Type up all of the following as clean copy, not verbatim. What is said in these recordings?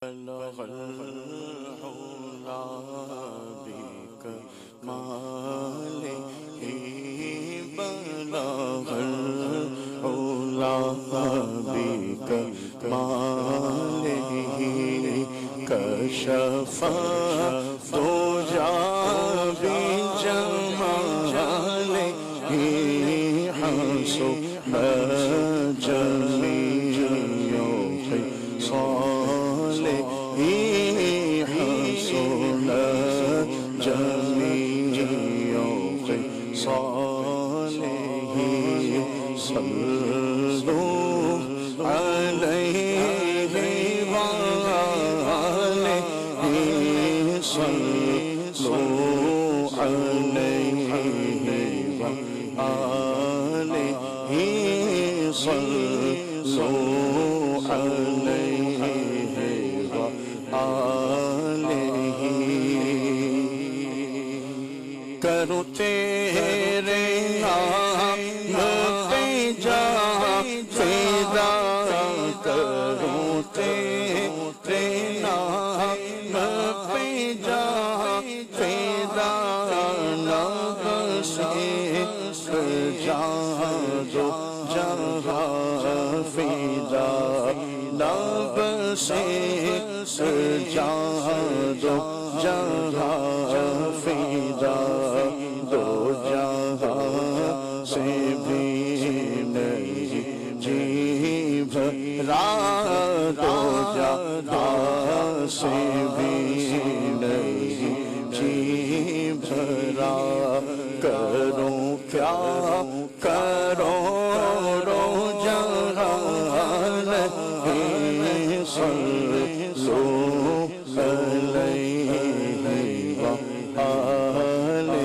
بلغ العلا بكماله بلغ العلا بكماله كشف الدجى بجماله حسن جميع خصاله حسن جميع خصاله صلوا عليه وآله صلوا عليه وآله صلوا عليه وآله کرو تیرے نام پہ جا فدا کرو تیرے نام پہ جا فدا لب سے جہاں دو جہاں فدا لب سے جہاں دو جہاں فدا دو جہاں سے بھی نہیں جی بھرا دو جہاں سے بھی نہیں جی بھرا کروں کیا کروڑوں جہان صلوا علیہ وآلہ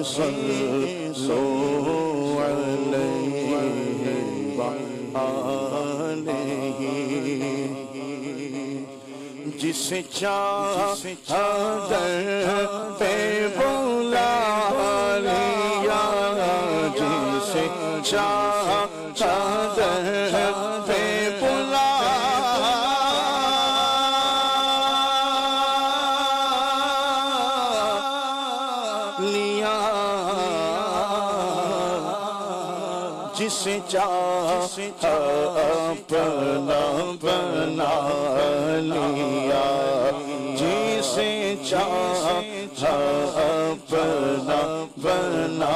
صلوا علیہ وآلہ جسے چاہا در پہ بلا لیا جسے چاہا در پہ بلا لیا جسے چاہا اپنا بنا لیا جسے چاہا اپنا بنا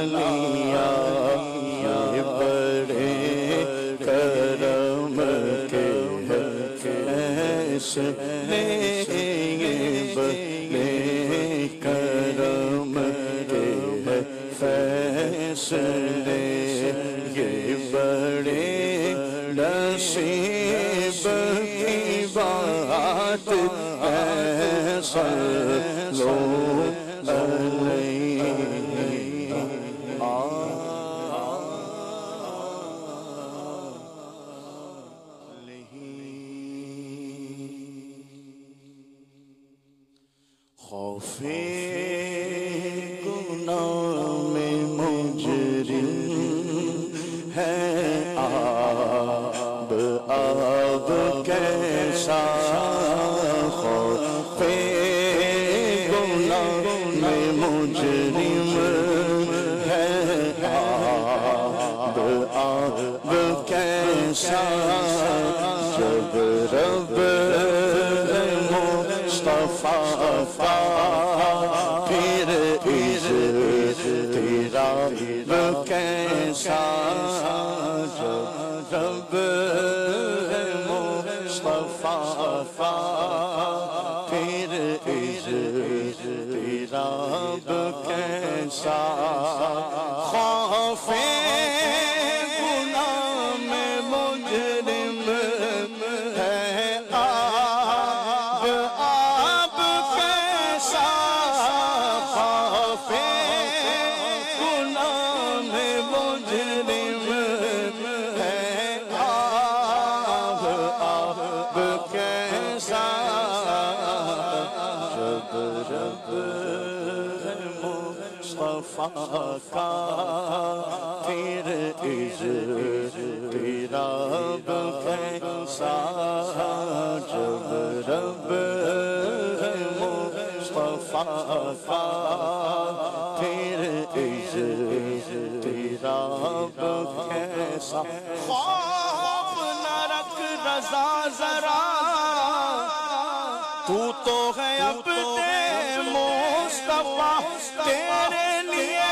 لیا یہ بڑے کرم کے فیصلے یہ بڑے کرم کے فیصلے یہ بڑے نصیب کی بات ہے صلوا علیہ خوف گناہ میں مجرم ہے آب کیسا خوف گناہ میں مجرم ہے آب کیسا جب رب مصطفیٰ پھر تیرا کیسا جب رب مصطفیٰ پھر تیرا کیسا خوف گناہ میں مجرم ہے آب کیسا خوف گناہ میں مجرم ہے آب کیسا جب رب مصطفیٰ کا پھر تیرا کیسا جب رب مصطفیٰ کا پھر تیرا کیسا خوف نہ رکھ رضا ذرا تو ہے اپنے مصطفیٰ تیرے لیے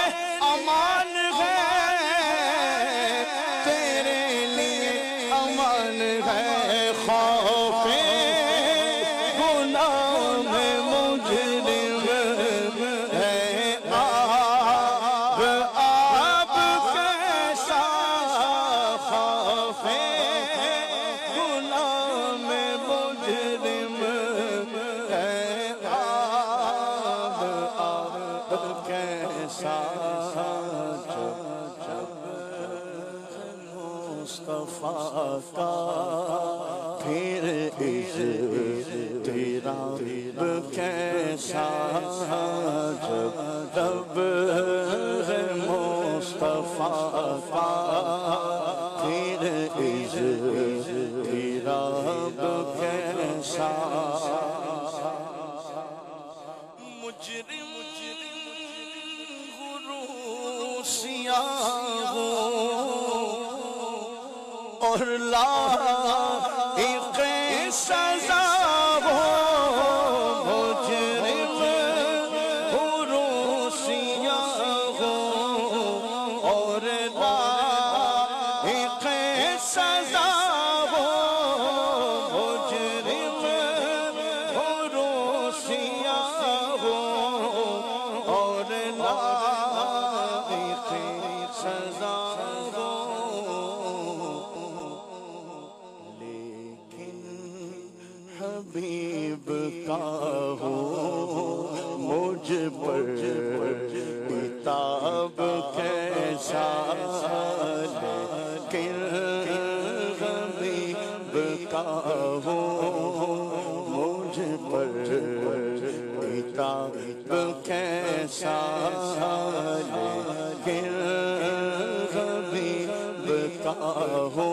امان ہے تیرے لیے امان ہے خوف گناہ میں مجرم ہے آپ کیسا خوف گناہ میں مجرم ہے آپ کیسا مصطفیٰ کا پھر تیرا کیسا جب رب مصطفیٰ کا پھر تیرا کیسا مجرم غروسیاں اور لائق سزا ہو مجرم غروسیاں ہو اور لائق سزا ہو مجرم غروسیاں ہو اور لائق سزا ہو حبیب کا ہو مجھ پر عتاب کیسا لیکن حبیب کا ہو مجھ پر عتاب کیسا لیکن حبیب کا ہو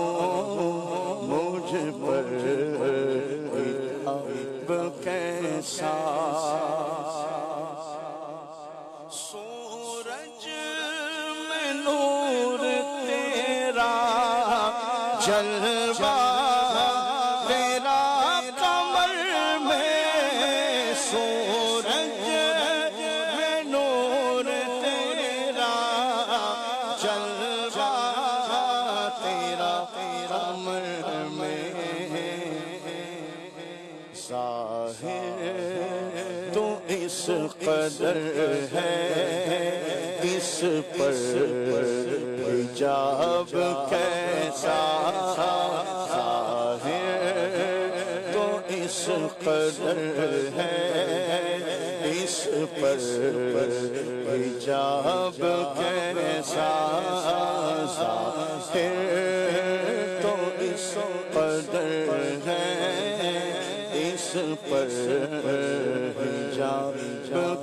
مجھ پر کیسا سورج میں نور تیرا جلوہ تیرا قمر میں سورج میں نور تیرا جلوہ تیرا قمر میں ظاہر تو اس قدر ہے اس پر حجاب کیسا ظاہر تو اس قدر ہے اس پر حجاب کیسا ظاہر تو اس قدر ہے اس پر حجاب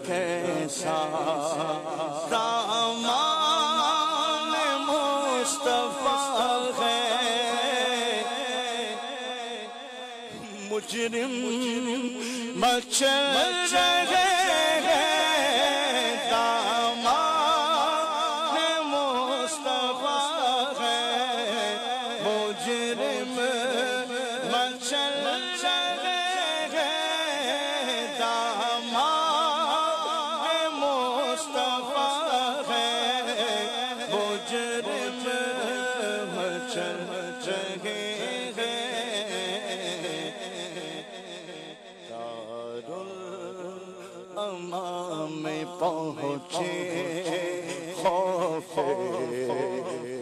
کیسا دامان مصطفیٰ ہے مجرم مچل رہے ہیں دامان مصطفیٰ ہے مجرم مچل میں پہنچے خوف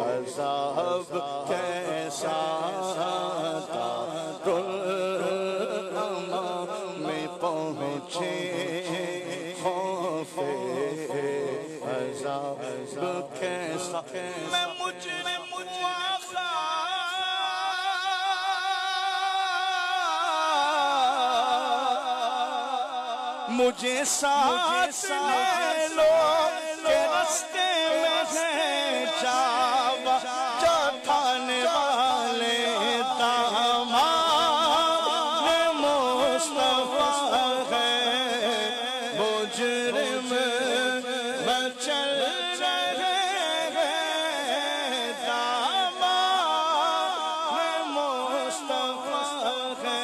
عذاب کیسا دارالامان میں پہنچے خوف عذاب کیسا میں مجھے ساتھ لے لو کہ رستے میں ہے جاوا جو تھانے والے دامان مجرم مچل رہے ہیں دامان مصطفیٰ ہے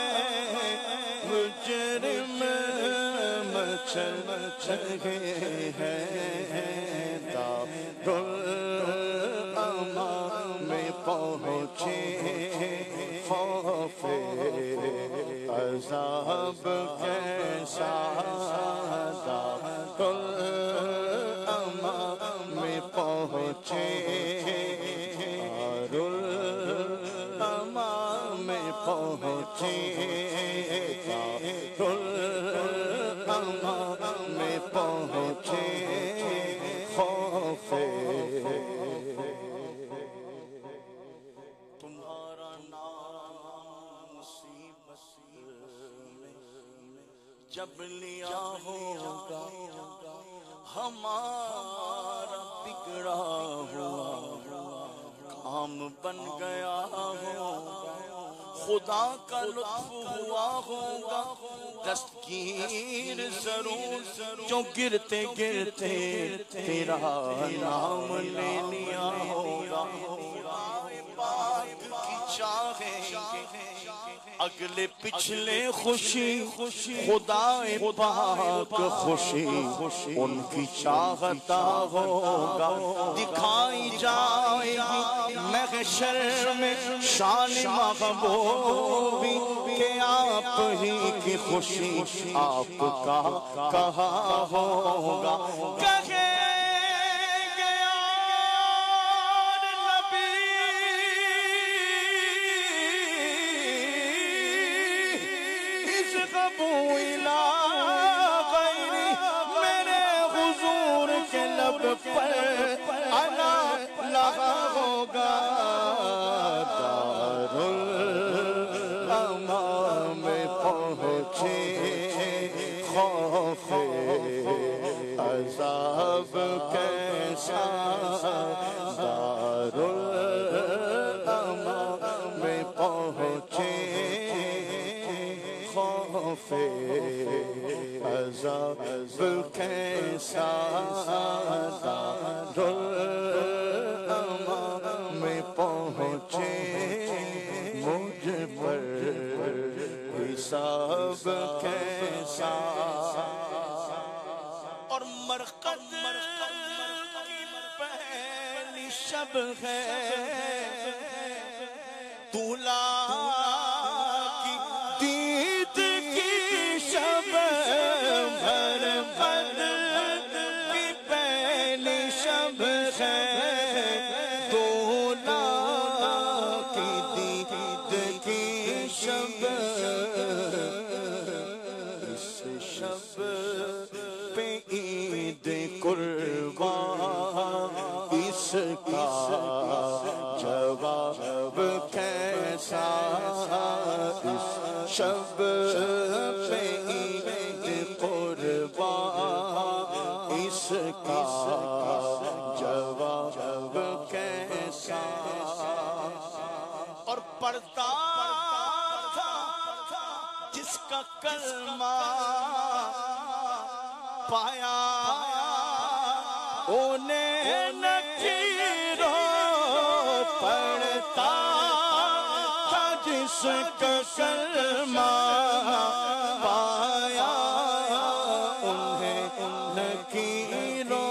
مجرم مچل رہے ہیں دارالامان میں پہنچے خوف عذاب کیسا دارالامان میں پہنچے دارالامان میں پہنچے دارالامان میں پہنچے خوف تمہارا نام مصیبت میں جب لیا ہوگا ہمارا بگڑا ہوا کام بن گیا ہوگا خدا کا لطف ہوا ہوگا دستگیر ضرور جو گرتے گرتے تیرا نام لے لیا ہوگا پاک کی چاہیں اگلے پچھلے خوشی خدا پاک خوشی ان کی چاہتا ہوگا دکھائی جائے گی محشر میں شان محبوبی کہ آپ ہی کی خوشی آپ کا کہا ہوگا کہے میرے حضور کے لب پر انا لگا ہوگا دارالامان میں پہنچے خوف عذاب کیسا دارالامان میں پہنچے خوف عذاب کیسا دارالامان میں پہنچے مجھ پر حساب کیسا اور مرقد کی پہلی شب ہے دولا اس کا جواب کیسا اس شب پہ عید قربان اس کا جواب کیسا اور پڑھتا تھا جس کا کلمہ پایا انہیں نکیروں پڑھتا تھا جس کا کلمہ پایا انہیں نکیروں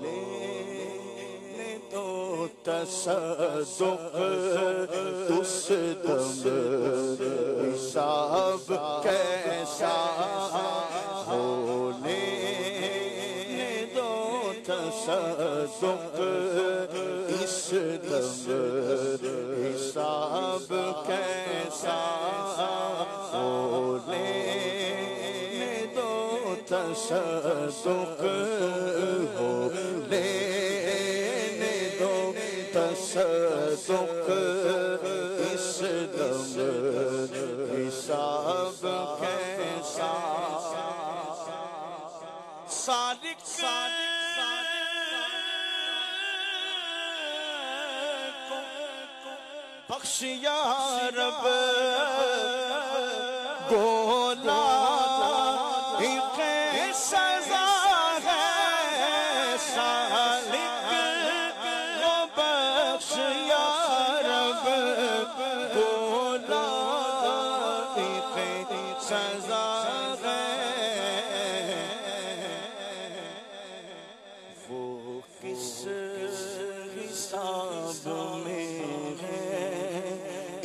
لینے دو تصدق اس دم حساب کیسا تصدق اس دم حساب کیسا ہونے دو تصدق ہونے دو تصدق اس دم حساب کیسا صادق بخش یا رب گولا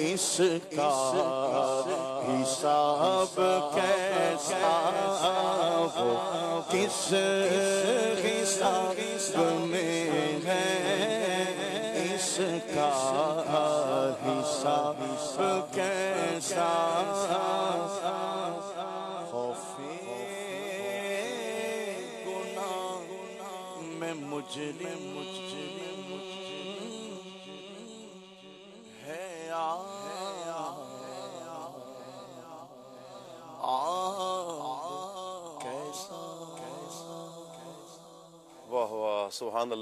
اس کا حساب کیسا وہ کس حساب میں ہے اس کا حساب کیسا خوف گناہ میں مجرم ہے واہ واہ، سبحان اللہ.